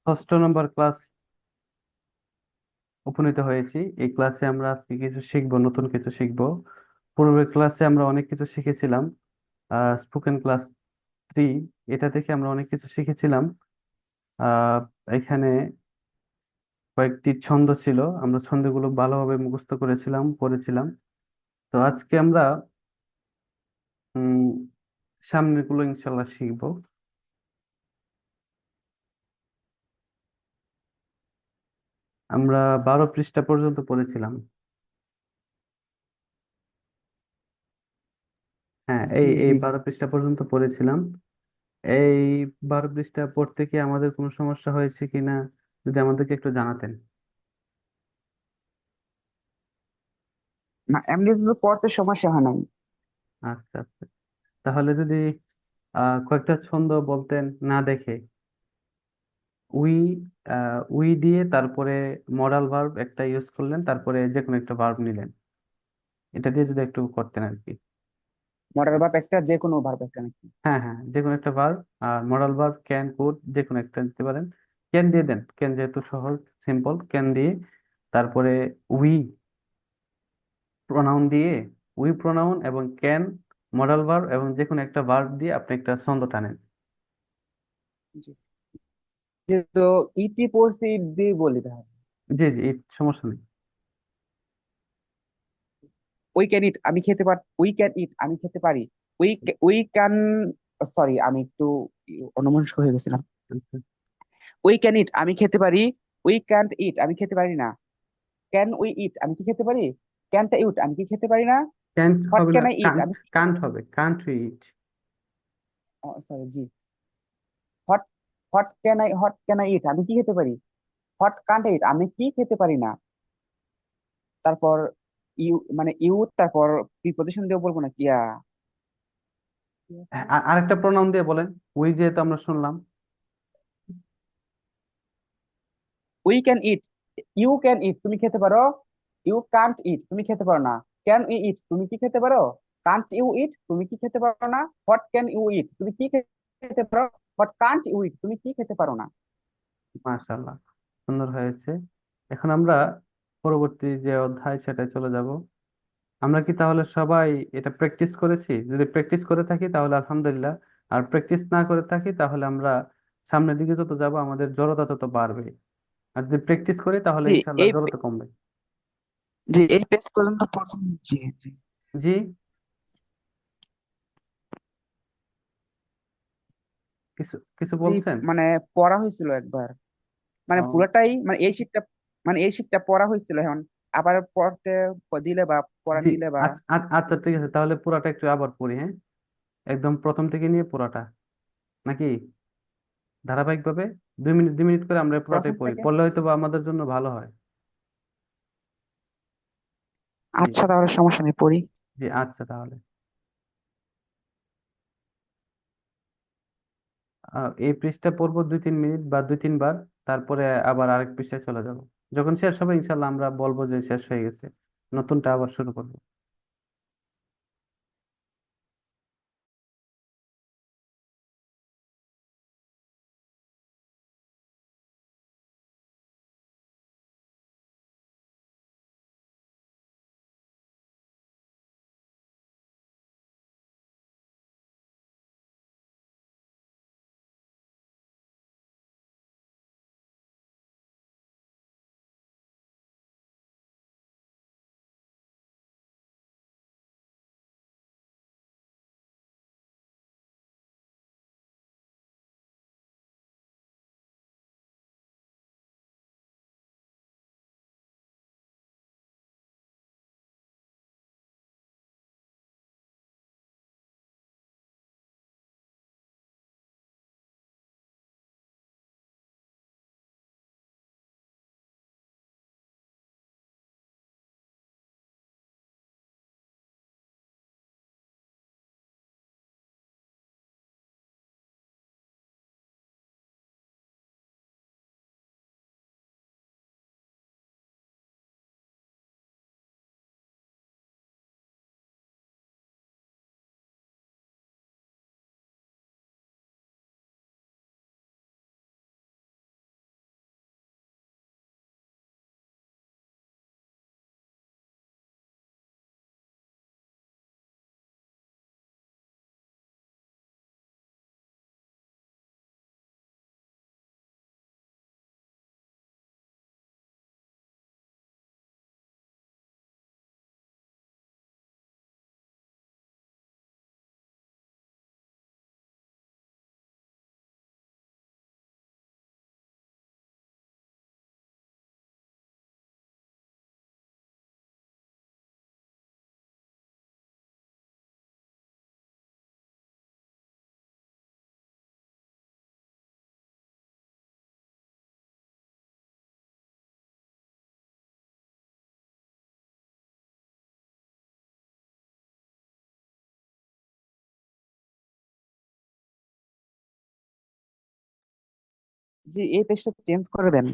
ষষ্ঠ নম্বর ক্লাস উপনীত হয়েছি। এই ক্লাসে আমরা আজকে কিছু শিখবো, নতুন কিছু শিখবো। পূর্বের ক্লাসে আমরা অনেক কিছু শিখেছিলাম। স্পোকেন ক্লাস 3, এটা থেকে আমরা অনেক কিছু শিখেছিলাম। আহ এখানে কয়েকটি ছন্দ ছিল, আমরা ছন্দগুলো ভালোভাবে মুখস্থ করেছিলাম, পড়েছিলাম। তো আজকে আমরা উম সামনের গুলো ইনশাল্লাহ শিখবো। আমরা 12 পৃষ্ঠা পর্যন্ত পড়েছিলাম। হ্যাঁ, এই জি এই জি। 12 পৃষ্ঠা পর্যন্ত পড়েছিলাম। এই 12 পৃষ্ঠা পড়তে কি আমাদের কোনো সমস্যা হয়েছে কিনা, যদি আমাদেরকে একটু জানাতেন। না, এমনি তো পড়তে সমস্যা হয় নাই। আচ্ছা আচ্ছা। তাহলে যদি কয়েকটা ছন্দ বলতেন না দেখে। উই উই দিয়ে তারপরে মডাল ভার্ব একটা ইউজ করলেন, তারপরে যে কোনো একটা ভার্ব নিলেন, এটা দিয়ে যদি একটু করতেন আর কি। মডাল ভার্ব একটা, যে কোনো ভার্ব একটা নাকি? হ্যাঁ হ্যাঁ, যে কোনো একটা ভার্ব। আর মডাল ভার্ব ক্যান, কুড, যে কোনো একটা দিতে পারেন। ক্যান দিয়ে দেন, ক্যান যেহেতু সহজ, সিম্পল, ক্যান দিয়ে তারপরে উই প্রোনাউন দিয়ে, উই প্রোনাউন এবং ক্যান মডাল ভার্ব এবং যে কোনো একটা ভার্ব দিয়ে আপনি একটা ছন্দ টানেন। জি। তো ইটি পড়ছি, ইট দিয়ে বলি তাহলে। জি জি, এই সমস্যা নেই। উই ক্যান ইট, আমি খেতে পারি। উই ক্যান ইট, আমি খেতে পারি। উই উই ক্যান, সরি আমি একটু অন্যমনস্ক হয়ে গেছিলাম। আচ্ছা। উই ক্যান ইট, আমি খেতে পারি। উই ক্যান্ট ইট, আমি খেতে পারি না। ক্যান উই ইট, আমি কি খেতে পারি? ক্যান্ট ইট, আমি কি খেতে পারি না? ক্যান্ট হোয়াট হবে না, ক্যান আই ইট, কান্ট, আমি কি খেতে কান্ট পারি? হবে, can't eat. Sorry ji. What what can I eat, আমি কি খেতে পারি? হোয়াট কান্ট ইট, আমি কি খেতে পারি না। তারপর ইউ, মানে ইউ, তারপর প্রিপজিশন দিয়ে বলবো না কি কি আছে? আরেকটা প্রোনাউন দিয়ে বলেন। উই যেহেতু আমরা শুনলাম। We can eat, you can eat, তুমি খেতে পারো। ইউ কান্ট ইট, তুমি খেতে পারো না। ক্যান উই ইট, তুমি কি খেতে পারো? কান্ট ইউ ইট, তুমি কি খেতে পারো না। হোয়াট ক্যান ইউ ইট, তুমি কি খেতে পারো? হোয়াট কান্ট ইউ ইট, তুমি কি খেতে পারো না। মাশাআল্লাহ, সুন্দর হয়েছে। এখন আমরা পরবর্তী যে অধ্যায় সেটায় চলে যাব। আমরা কি তাহলে সবাই এটা প্র্যাকটিস করেছি? যদি প্র্যাকটিস করে থাকি তাহলে আলহামদুলিল্লাহ। আর প্র্যাকটিস না করে থাকি তাহলে আমরা সামনের দিকে যত যাব আমাদের জড়তা তত বাড়বে। আর যদি প্র্যাকটিস করি তাহলে জি। ইনশাআল্লাহ এই জড়তা কমবে। জি, এই পেজ পর্যন্ত প্রথম। জি জি। জি, কিছু কিছু জি, বলছেন? মানে পড়া হয়েছিল একবার, মানে ও, পুরোটাই, মানে এই শীটটা, মানে এই শীটটা পড়া হয়েছিল। এখন আবার পড়তে দিলে বা পড়া জি। নিলে বা। আচ্ছা আচ্ছা, ঠিক আছে, তাহলে পুরাটা একটু আবার পড়ি, হ্যাঁ। একদম প্রথম থেকে নিয়ে পুরাটা, নাকি ধারাবাহিকভাবে 2 মিনিট 2 মিনিট করে আমরা পুরাটাই প্রথম পড়ি, থেকে। পড়লে হয়তো বা আমাদের জন্য ভালো হয়। জি আচ্ছা, তাহলে সমস্যা নেই, পড়ি। জি, আচ্ছা তাহলে এই পৃষ্ঠা পড়বো 2-3 মিনিট বা 2-3 বার, তারপরে আবার আরেক পৃষ্ঠায় চলে যাব। যখন শেষ হবে ইনশাল্লাহ আমরা বলবো যে শেষ হয়ে গেছে, নতুনটা আবার শুরু করবো। জি, এই পেজটা চেঞ্জ করে দেন।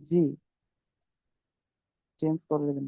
জি, চেঞ্জ করে দেবেন।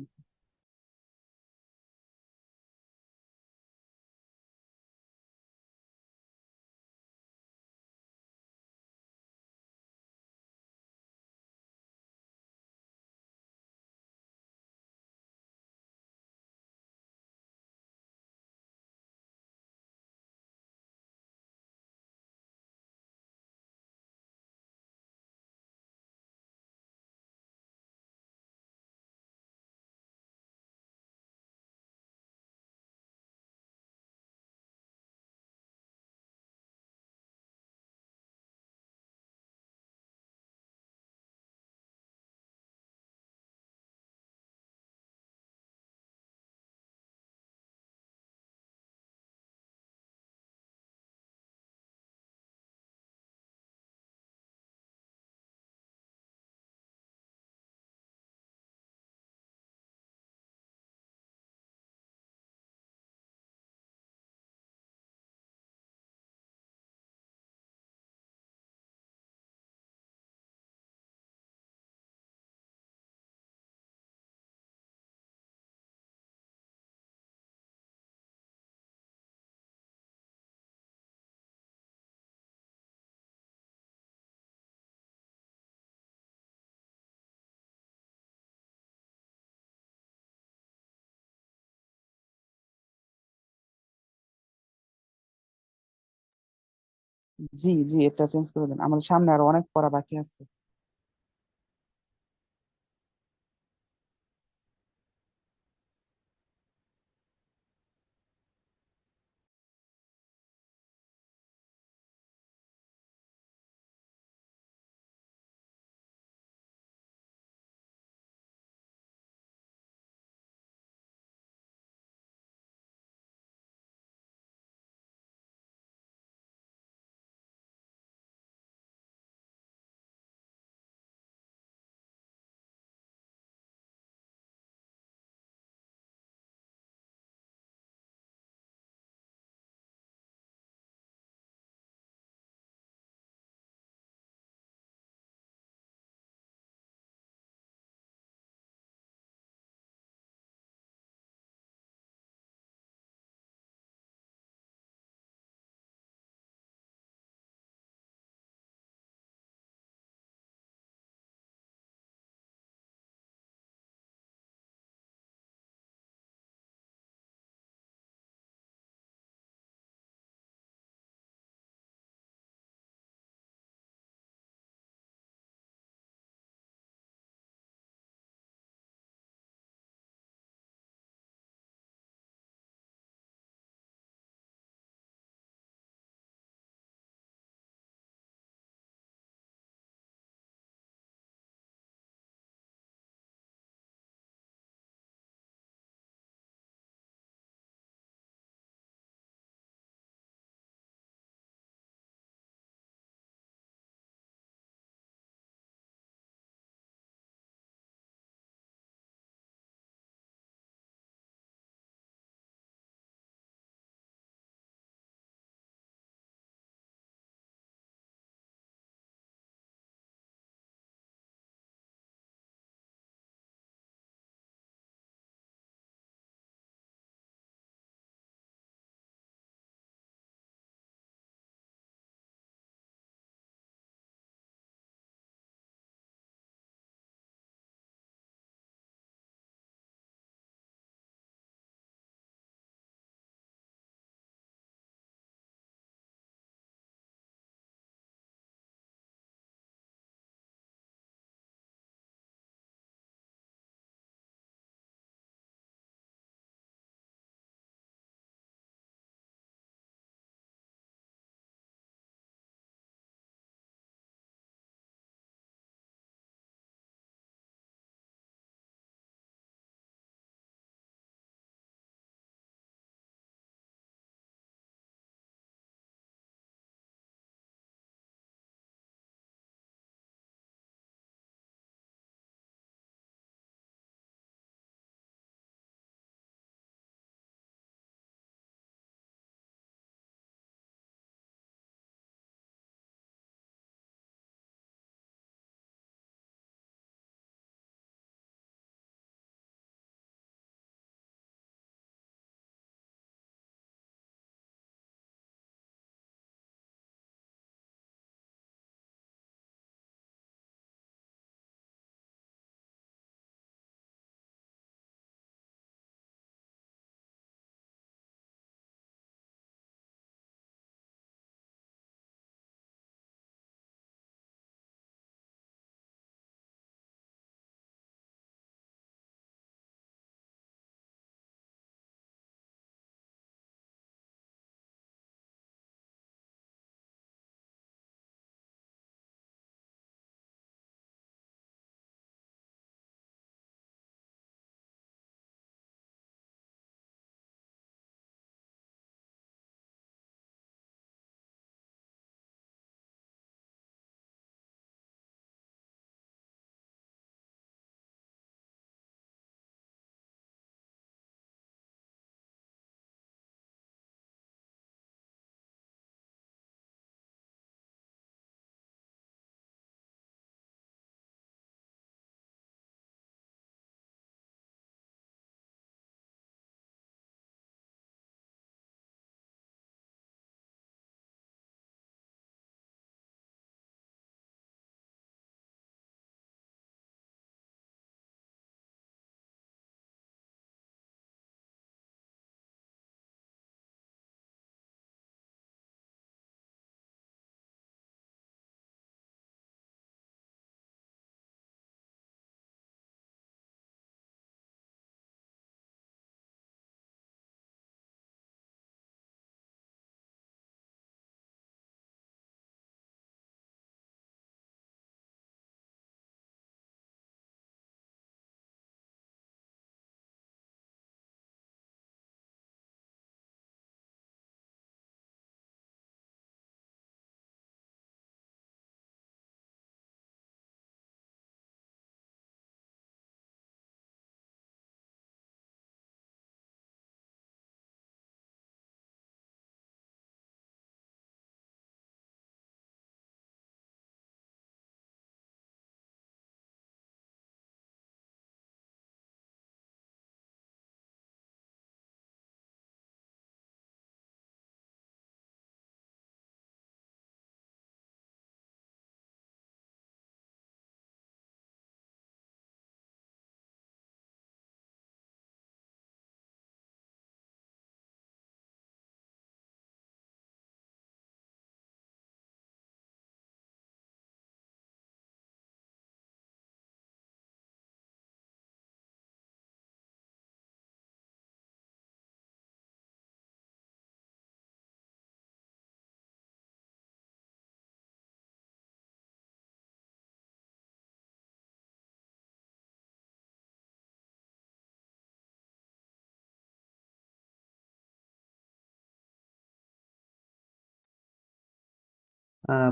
জি জি, এটা চেঞ্জ করে দেন, আমাদের সামনে আরো অনেক পড়া বাকি আছে।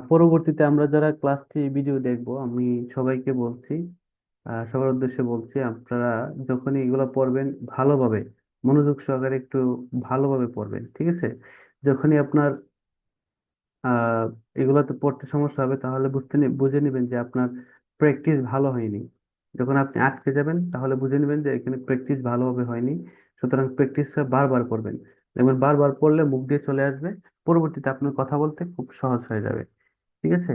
পরবর্তীতে আমরা যারা ক্লাসটি ভিডিও দেখবো, আমি সবাইকে বলছি, সবার উদ্দেশ্যে বলছি, আপনারা যখনই এগুলো পড়বেন ভালোভাবে, মনোযোগ সহকারে একটু ভালোভাবে পড়বেন, ঠিক আছে? যখনই আপনার আহ এগুলাতে পড়তে সমস্যা হবে, তাহলে বুঝে নেবেন যে আপনার প্র্যাকটিস ভালো হয়নি। যখন আপনি আটকে যাবেন, তাহলে বুঝে নেবেন যে এখানে প্র্যাকটিস ভালোভাবে হয়নি। সুতরাং প্র্যাকটিসটা বারবার করবেন, দেখবেন বারবার পড়লে মুখ দিয়ে চলে আসবে। পরবর্তীতে আপনার কথা বলতে খুব সহজ হয়ে যাবে, ঠিক আছে?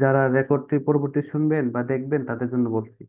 যারা রেকর্ডটি পরবর্তী শুনবেন বা দেখবেন, তাদের জন্য বলছি।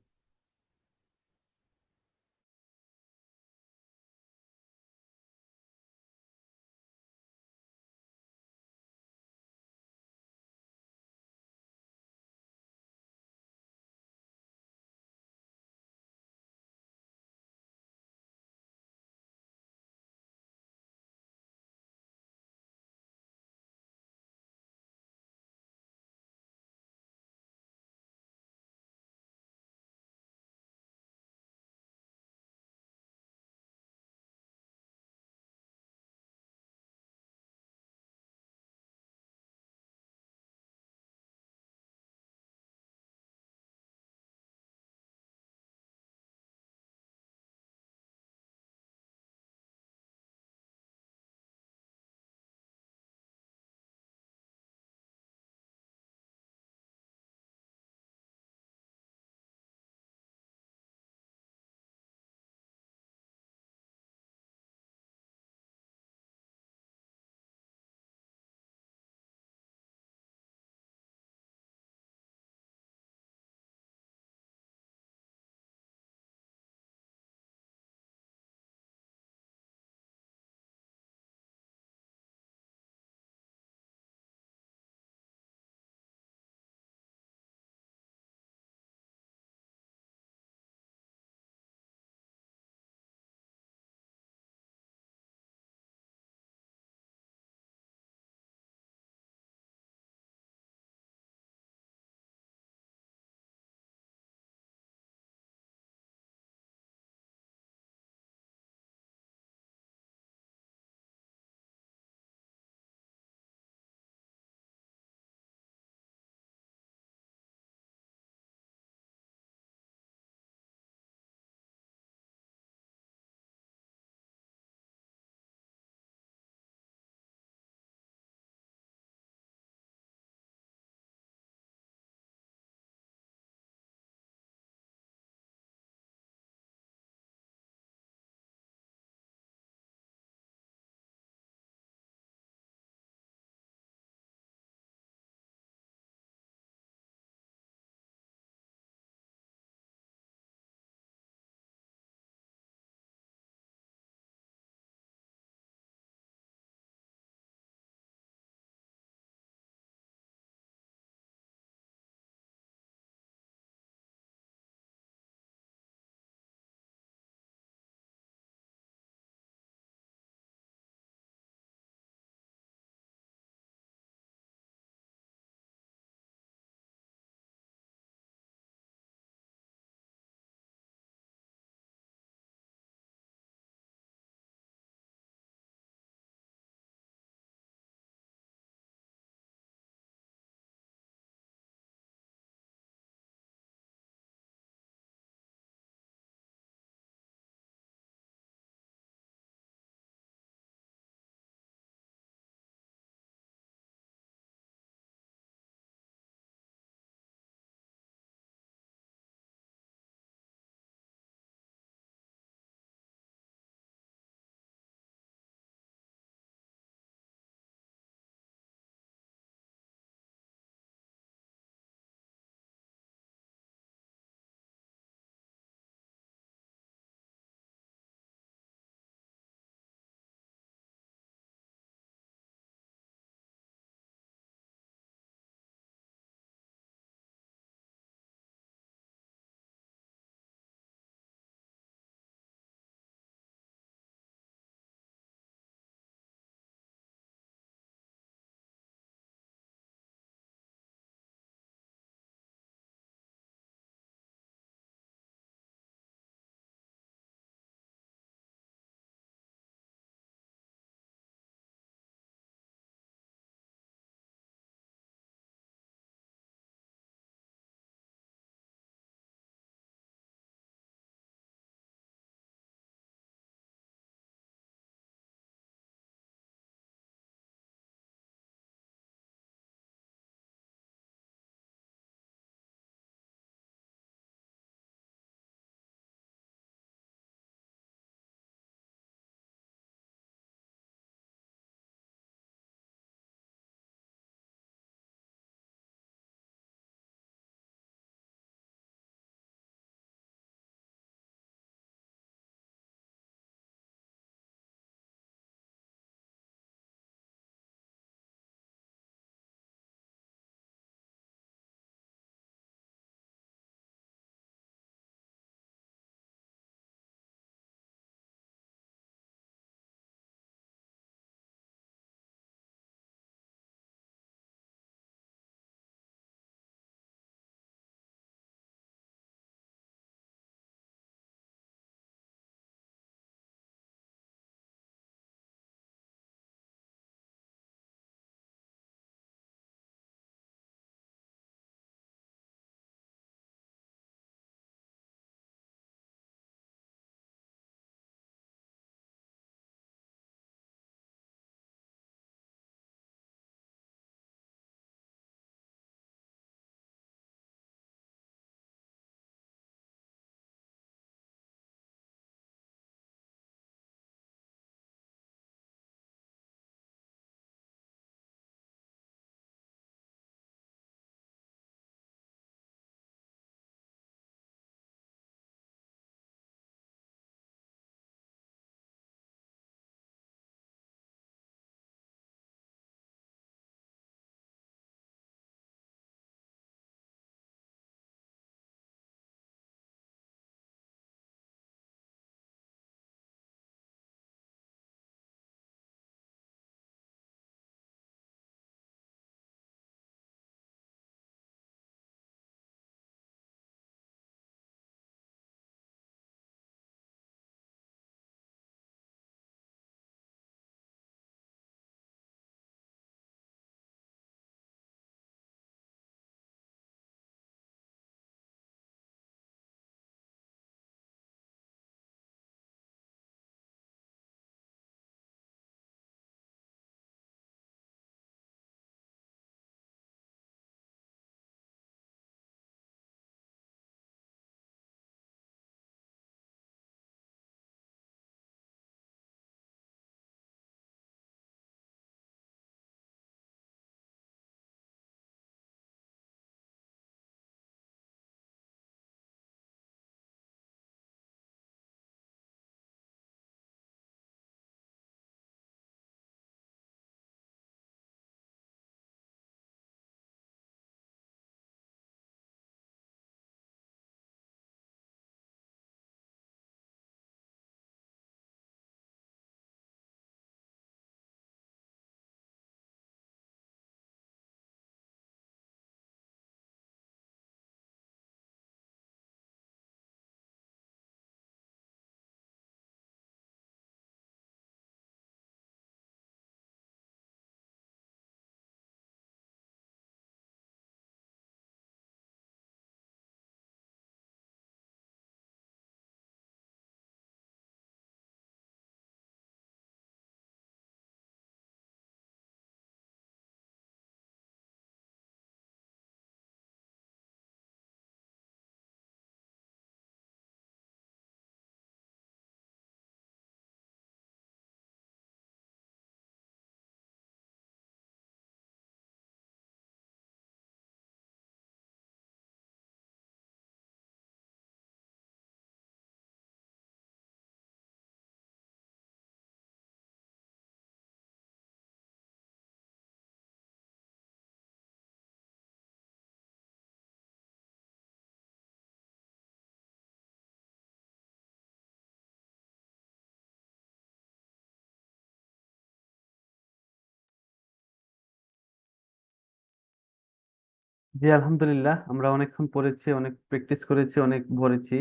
জি আলহামদুলিল্লাহ, আমরা অনেকক্ষণ পড়েছি, অনেক প্র্যাকটিস করেছি, অনেক পড়েছি।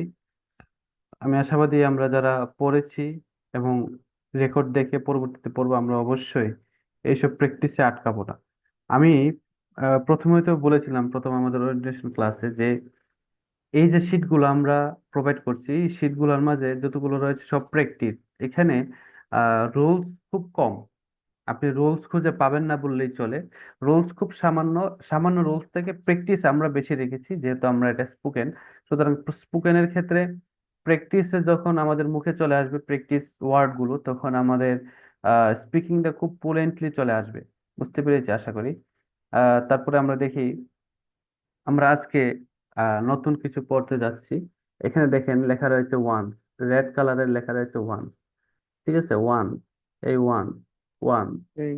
আমি আশাবাদী আমরা যারা পড়েছি এবং রেকর্ড দেখে পরবর্তীতে পড়বো, আমরা অবশ্যই এইসব প্র্যাকটিসে আটকাবো না। আমি প্রথমে তো বলেছিলাম প্রথম আমাদের ওরিয়েন্টেশন ক্লাসে যে এই যে শীটগুলো আমরা প্রোভাইড করছি, এই শীটগুলোর মাঝে যতগুলো রয়েছে সব প্র্যাকটিস। এখানে রুলস খুব কম, আপনি রুলস খুঁজে পাবেন না বললেই চলে। রুলস খুব সামান্য, সামান্য রুলস থেকে প্র্যাকটিস আমরা বেশি রেখেছি, যেহেতু আমরা এটা স্পোকেন। সুতরাং স্পোকেনের ক্ষেত্রে প্র্যাকটিসে যখন আমাদের মুখে চলে আসবে প্র্যাকটিস ওয়ার্ড গুলো, তখন আমাদের স্পিকিংটা খুব ফ্লুয়েন্টলি চলে আসবে। বুঝতে পেরেছি আশা করি। তারপরে আমরা দেখি, আমরা আজকে নতুন কিছু পড়তে যাচ্ছি। এখানে দেখেন লেখা রয়েছে ওয়ান, রেড কালারের লেখা রয়েছে ওয়ান। ঠিক আছে, ওয়ান, এই ওয়ান, ওয়ান, এই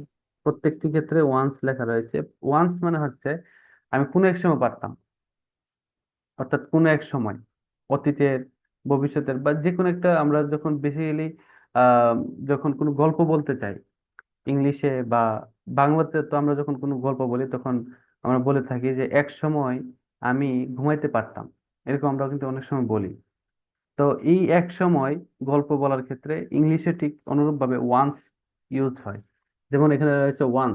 প্রত্যেকটি ক্ষেত্রে ওয়ান্স লেখা রয়েছে। ওয়ান্স মানে হচ্ছে আমি কোনো এক সময় পারতাম, অর্থাৎ কোনো এক সময়, অতীতের, ভবিষ্যতের, বা যে কোনো একটা। আমরা যখন বেসিক্যালি আহ যখন কোনো গল্প বলতে চাই ইংলিশে বা বাংলাতে, তো আমরা যখন কোনো গল্প বলি তখন আমরা বলে থাকি যে এক সময় আমি ঘুমাইতে পারতাম। এরকম আমরা কিন্তু অনেক সময় বলি। তো এই এক সময় গল্প বলার ক্ষেত্রে ইংলিশে ঠিক অনুরূপভাবে ওয়ান্স ইউজ হয়। যেমন এখানে রয়েছে ওয়ান,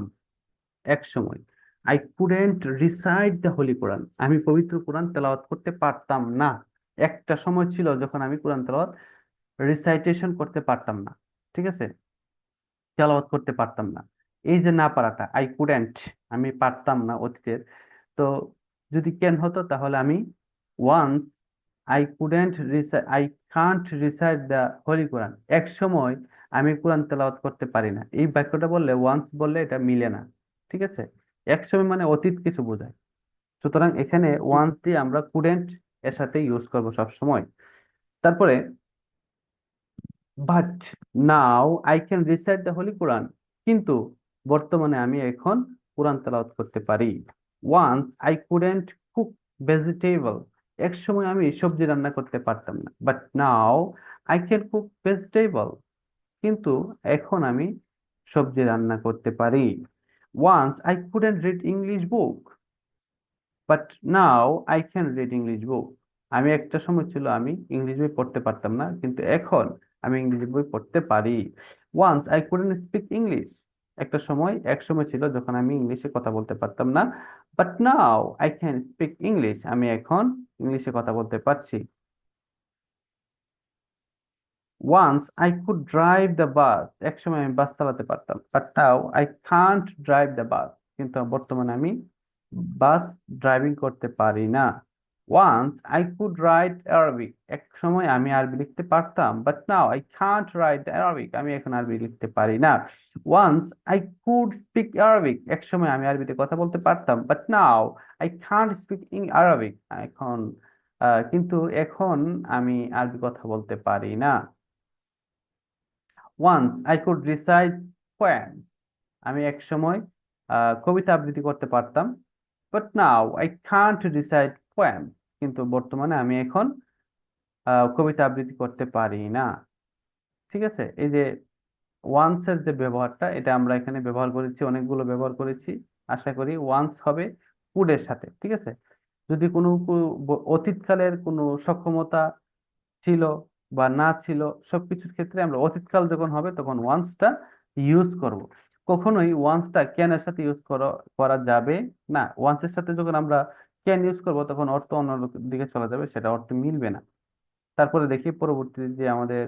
এক সময়। I couldn't recite the holy Quran, আমি পবিত্র কোরআন তেলাওয়াত করতে পারতাম না। একটা সময় ছিল যখন আমি কোরআন তেলাওয়াত রিসাইটেশন করতে পারতাম না। ঠিক আছে, তেলাওয়াত করতে পারতাম না। এই যে না পারাটা, আই কুডেন্ট, আমি পারতাম না অতীতের। তো যদি ক্যান হতো তাহলে আমি once I can't recite the holy Quran, এক সময় আমি কোরআন তেলাওয়াত করতে পারি না। এই বাক্যটা বললে, ওয়ান্স বললে এটা মিলে না। ঠিক আছে, এক সময় মানে অতীত কিছু বোঝায়। সুতরাং এখানে ওয়ান্স দিয়ে আমরা কুডেন্ট এর সাথে ইউজ করব সব সময়। তারপরে but now I can recite the holy Quran, কিন্তু বর্তমানে আমি এখন কোরআন তেলাওয়াত করতে পারি। Once I couldn't cook vegetable, এক সময় আমি সবজি রান্না করতে পারতাম না। But now I can cook vegetable, কিন্তু এখন আমি সবজি রান্না করতে পারি। Once I couldn't read English book, but now I can read English book, আমি একটা সময় ছিল আমি ইংলিশ বই পড়তে পারতাম না, কিন্তু এখন আমি ইংলিশ বই পড়তে পারি। Once I couldn't speak English, একটা সময়, এক সময় ছিল যখন আমি ইংলিশে কথা বলতে পারতাম না। But now I can speak English, আমি এখন ইংলিশে কথা বলতে পারছি। Once I could drive the bus, এক সময় আমি বাস চালাতে পারতাম। But now I can't drive the bus, কিন্তু বর্তমানে আমি বাস ড্রাইভিং করতে পারি না। Once I could write Arabic, এক সময় আমি আরবি লিখতে পারতাম। But now I can't write Arabic, আমি এখন আরবি লিখতে পারি না। Once I could speak Arabic, এক সময় আমি আরবিতে কথা বলতে পারতাম। But now I can't speak in Arabic, এখন কিন্তু এখন আমি আরবি কথা বলতে পারি না। Once I could recite poem, আমি এক সময় কবিতা আবৃত্তি করতে পারতাম। But now I can't recite poem, কিন্তু বর্তমানে আমি এখন কবিতা আবৃত্তি করতে পারি না। ঠিক আছে, এই যে ওয়ান্স এর যে ব্যবহারটা, এটা আমরা এখানে ব্যবহার করেছি, অনেকগুলো ব্যবহার করেছি। আশা করি ওয়ান্স হবে কুড এর সাথে। ঠিক আছে, যদি কোনো অতীতকালের কোনো সক্ষমতা ছিল বা না ছিল, সবকিছুর ক্ষেত্রে আমরা অতীতকাল যখন হবে তখন ওয়ান্সটা ইউজ করব। কখনোই ওয়ান্সটা ক্যান এর সাথে ইউজ করা যাবে না। ওয়ান্সের সাথে যখন আমরা ক্যান ইউজ করব তখন অর্থ অন্য দিকে চলে যাবে, সেটা অর্থ মিলবে না। তারপরে দেখি পরবর্তী যে আমাদের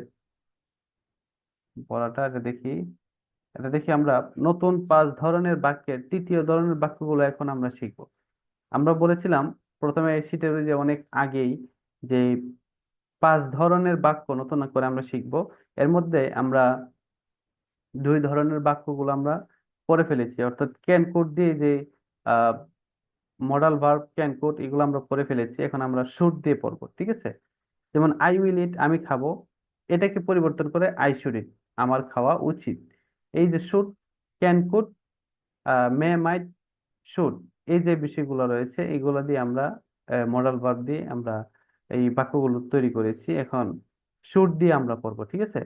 পড়াটা, এটা দেখি। এটা দেখি আমরা নতুন 5 ধরনের বাক্যের তৃতীয় ধরনের বাক্যগুলো এখন আমরা শিখব। আমরা বলেছিলাম প্রথমে এই শীটের যে অনেক আগেই যে 5 ধরনের বাক্য নতুন করে আমরা শিখব। এর মধ্যে আমরা 2 ধরনের বাক্যগুলো আমরা পড়ে ফেলেছি, অর্থাৎ ক্যান কুড দিয়ে যে মডাল ভার্ব ক্যান কুড, এগুলো আমরা পড়ে ফেলেছি। এখন আমরা শুড দিয়ে পড়বো। ঠিক আছে, যেমন আই উইল ইট, আমি খাবো, এটাকে পরিবর্তন করে আই শুড ইট, আমার খাওয়া উচিত। এই যে should, can could, may might, should, এই যে বিষয়গুলো রয়েছে এগুলো দিয়ে আমরা মডাল ভার্ব দিয়ে আমরা এই বাক্যগুলো তৈরি করেছি। এখন শুড দিয়ে আমরা পড়বো। ঠিক আছে,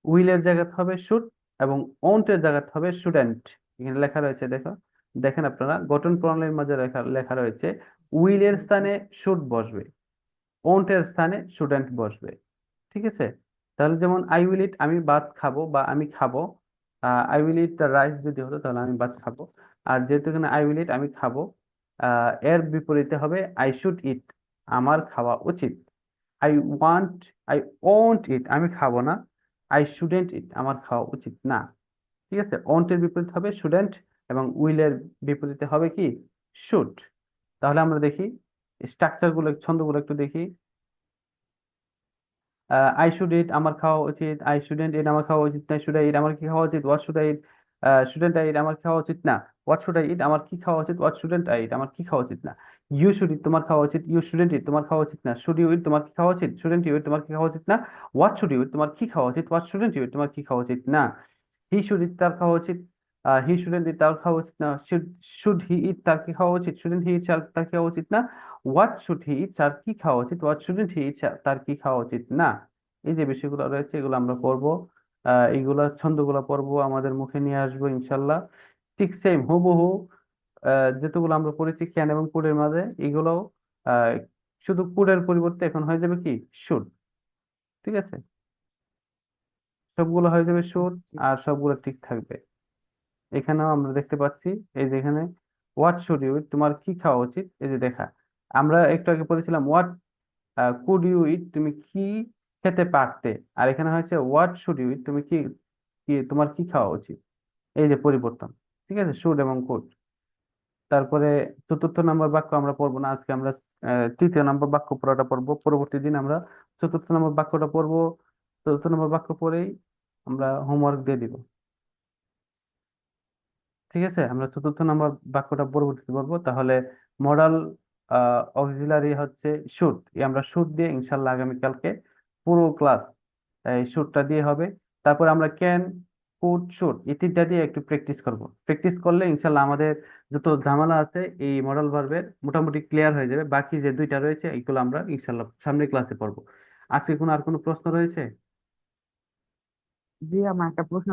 উইলের জায়গাতে হবে শুড এবং ওন্ট এর জায়গাতে হবে শুডেন্ট। এখানে লেখা রয়েছে দেখো, দেখেন আপনারা গঠন প্রণালীর মাঝে লেখা লেখা রয়েছে উইলের স্থানে শুড বসবে, ওন্টের স্থানে শুডেন্ট বসবে। ঠিক আছে? তাহলে যেমন আই উইল ইট, আমি ভাত খাবো বা আমি খাবো। I will it the rice যদি হতো তাহলে আমি ভাত খাবো। আর যেহেতু এখানে আই উইল ইট, আমি খাবো, এর বিপরীতে হবে আই শুড ইট, আমার খাওয়া উচিত। আই ওয়ান্ট, আই ওন্ট ইট, আমি খাবো না। আই শুডেন্ট ইট, আমার খাওয়া উচিত না। ঠিক আছে? ওন্টের বিপরীত হবে শুডেন্ট, এবং উইলের বিপরীতে হবে কি? শুড। তাহলে আমরা দেখি স্ট্রাকচার গুলো, ছন্দগুলো একটু দেখি। আই শুড ইট, আমার খাওয়া উচিত। আই শুডেন্ট ইট, আমার খাওয়া উচিত না। শুড আই ইট, আমার কি খাওয়া উচিত? What should I eat? Shouldn't I eat, আমার খাওয়া উচিত না। হোয়াট শুড আই ইট, আমার কি খাওয়া উচিত? হোয়াট শুডেন্ট আই ইট, আমার কি খাওয়া উচিত না। ইউ শুড ইট, তোমার খাওয়া উচিত। ইউ শুডেন্ট ইট, তোমার খাওয়া উচিত না। শুড ইউ ইট, তোমার কি খাওয়া উচিত? শুডেন্ট ইউ ইট, তোমার কি খাওয়া উচিত না। হোয়াট শুড ইউ ইট, তোমার কি খাওয়া উচিত? হোয়াট শুডেন্ট ইউ ইট, তোমার কি খাওয়া উচিত না। হি শুড ইট, তার খাওয়া উচিত। হি শুডেন্ট ইট, তার খাওয়া উচিত না। শুড হি ইট, তার কি খাওয়া উচিত? শুডেন্ট হি ইট, তার কি খাওয়া উচিত না। হোয়াট শুড হি ইট, তার কি খাওয়া উচিত? হোয়াট শুডেন্ট হি ইট, তার কি খাওয়া উচিত না। এই যে বিষয়গুলো রয়েছে এগুলো আমরা পড়বো। এইগুলা ছন্দগুলো পড়বো, আমাদের মুখে নিয়ে আসবো ইনশাল্লাহ। ঠিক সেম হুবহু যেগুলো আমরা পড়েছি ক্যান এবং কুডের মাঝে, এগুলো আহ, শুধু কুডের পরিবর্তে এখন হয়ে যাবে কি? শুড। ঠিক আছে? সবগুলো হয়ে যাবে শুড, আর সবগুলো ঠিক থাকবে। এখানেও আমরা দেখতে পাচ্ছি, এই যে এখানে হোয়াট শুড ইউ ইট, তোমার কি খাওয়া উচিত, এই যে দেখা। আমরা একটু আগে পড়েছিলাম হোয়াট কুড ইউ ইট, তুমি কি খেতে পারতে। আর এখানে হয়েছে হোয়াট শুড ইউ ইট, তুমি কি, তোমার কি খাওয়া উচিত। এই যে পরিবর্তন। ঠিক আছে? শুড এবং কুড। তারপরে চতুর্থ নম্বর বাক্য আমরা পড়বো না আজকে, আমরা তৃতীয় নম্বর বাক্য পড়াটা পড়বো। পরবর্তী দিন আমরা চতুর্থ নম্বর বাক্যটা পড়বো। চতুর্থ নম্বর বাক্য পড়েই আমরা হোমওয়ার্ক দিয়ে দিব। ঠিক আছে? আমরা চতুর্থ নম্বর বাক্যটা পরবর্তীতে বলবো। তাহলে মডাল অক্সিলারি হচ্ছে শুড, আমরা শুড দিয়ে ইনশাল্লাহ আগামীকালকে পুরো ক্লাস এই শুটটা দিয়ে হবে। তারপর আমরা ক্যান, কুড, শুড এই তিনটা দিয়ে একটু প্র্যাকটিস করব। প্র্যাকটিস করলে ইনশাল্লাহ আমাদের যত ঝামেলা আছে এই মডেল ভার্বের মোটামুটি ক্লিয়ার হয়ে যাবে। বাকি যে দুইটা রয়েছে এগুলো আমরা ইনশাল্লাহ সামনের ক্লাসে পড়বো। আজকে কোনো আর কোনো প্রশ্ন রয়েছে? জি, আমার একটা প্রশ্ন